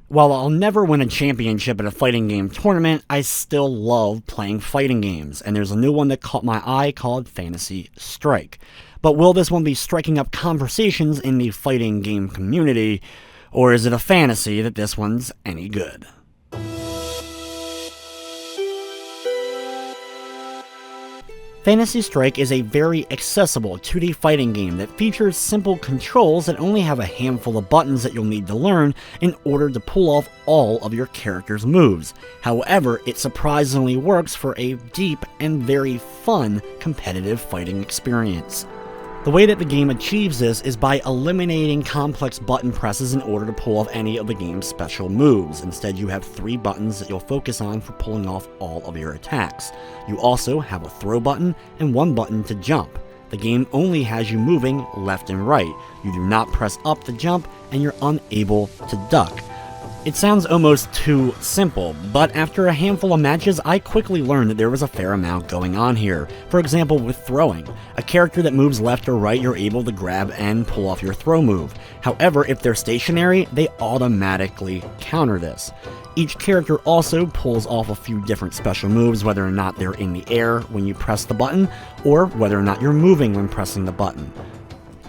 While I'll never win a championship at a fighting game tournament, I still love playing fighting games, and there's a new one that caught my eye called Fantasy Strike. But will this one be striking up conversations in the fighting game community, or is it a fantasy that this one's any good? Fantasy Strike is a very accessible 2D fighting game that features simple controls that only have a handful of buttons that you'll need to learn in order to pull off all of your character's moves. However, it surprisingly works for a deep and very fun competitive fighting experience. The way that the game achieves this is by eliminating complex button presses in order to pull off any of the game's special moves. Instead, you have 3 buttons that you'll focus on for pulling off all of your attacks. You also have a throw button and 1 button to jump. The game only has you moving left and right. You do not press up to jump, and you're unable to duck. It sounds almost too simple, but after a handful of matches, I quickly learned that there was a fair amount going on here. For example, with throwing. A character that moves left or right, you're able to grab and pull off your throw move. However, if they're stationary, they automatically counter this. Each character also pulls off a few different special moves, whether or not they're in the air when you press the button, or whether or not you're moving when pressing the button.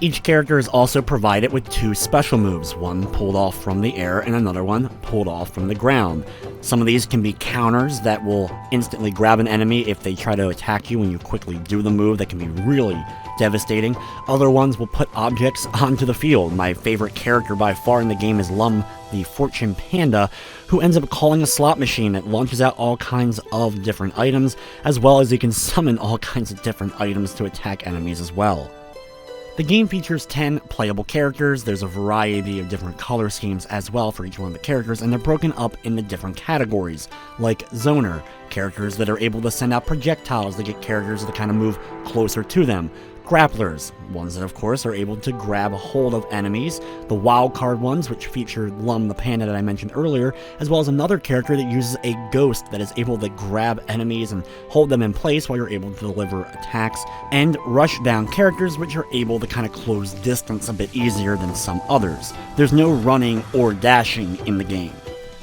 Each character is also provided with 2 special moves, one pulled off from the air and another one pulled off from the ground. Some of these can be counters that will instantly grab an enemy if they try to attack you when you quickly do the move. That can be really devastating. Other ones will put objects onto the field. My favorite character by far in the game is Lum, the fortune panda, who ends up calling a slot machine that launches out all kinds of different items, as well as you can summon all kinds of different items to attack enemies as well. The game features 10 playable characters. There's a variety of different color schemes as well for each one of the characters, and they're broken up into different categories, like Zoner, characters that are able to send out projectiles to get characters to kind of move closer to them. Grapplers, ones that of course are able to grab a hold of enemies, the wildcard ones, which feature Lum the panda that I mentioned earlier, as well as another character that uses a ghost that is able to grab enemies and hold them in place while you're able to deliver attacks, and rushdown characters, which are able to kind of close distance a bit easier than some others. There's no running or dashing in the game.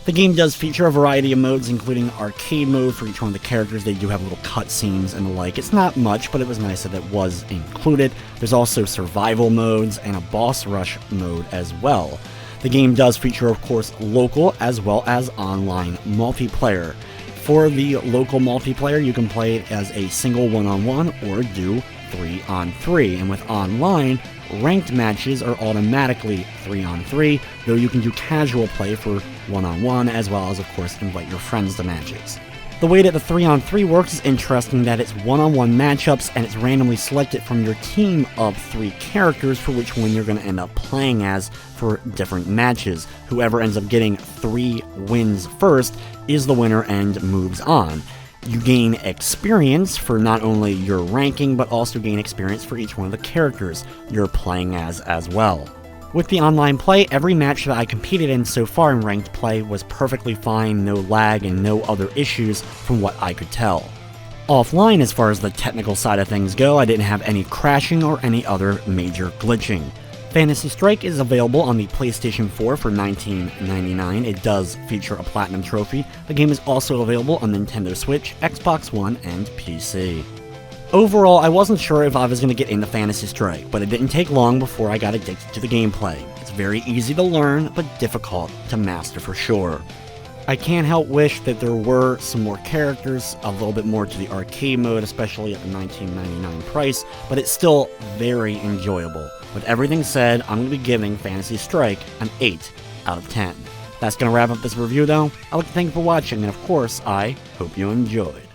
The game does feature a variety of modes, including arcade mode for each one of the characters. They do have little cutscenes and the like. It's not much, but it was nice that it was included. There's also survival modes and a boss rush mode as well. The game does feature, of course, local as well as online multiplayer. For the local multiplayer, you can play it as a single one-on-one or do 3-on-3, and with online, ranked matches are automatically 3-on-3, though you can do casual play for 1-on-1, as well as, of course, invite your friends to matches. The way that the 3-on-3 works is interesting, that it's one-on-one matchups, and it's randomly selected from your team of 3 characters for which one you're going to end up playing as for different matches. Whoever ends up getting 3 wins first is the winner and moves on. You gain experience for not only your ranking, but also gain experience for each one of the characters you're playing as well. With the online play, every match that I competed in so far in ranked play was perfectly fine, no lag, and no other issues from what I could tell. Offline, as far as the technical side of things go, I didn't have any crashing or any other major glitching. Fantasy Strike is available on the PlayStation 4 for $19.99. It does feature a Platinum Trophy. The game is also available on Nintendo Switch, Xbox One, and PC. Overall, I wasn't sure if I was going to get into Fantasy Strike, but it didn't take long before I got addicted to the gameplay. It's very easy to learn, but difficult to master for sure. I can't help wish that there were some more characters, a little bit more to the arcade mode, especially at the $19.99 price, but it's still very enjoyable. With everything said, I'm going to be giving Fantasy Strike an 8 out of 10. That's going to wrap up this review though. I'd like to thank you for watching, and of course, I hope you enjoyed.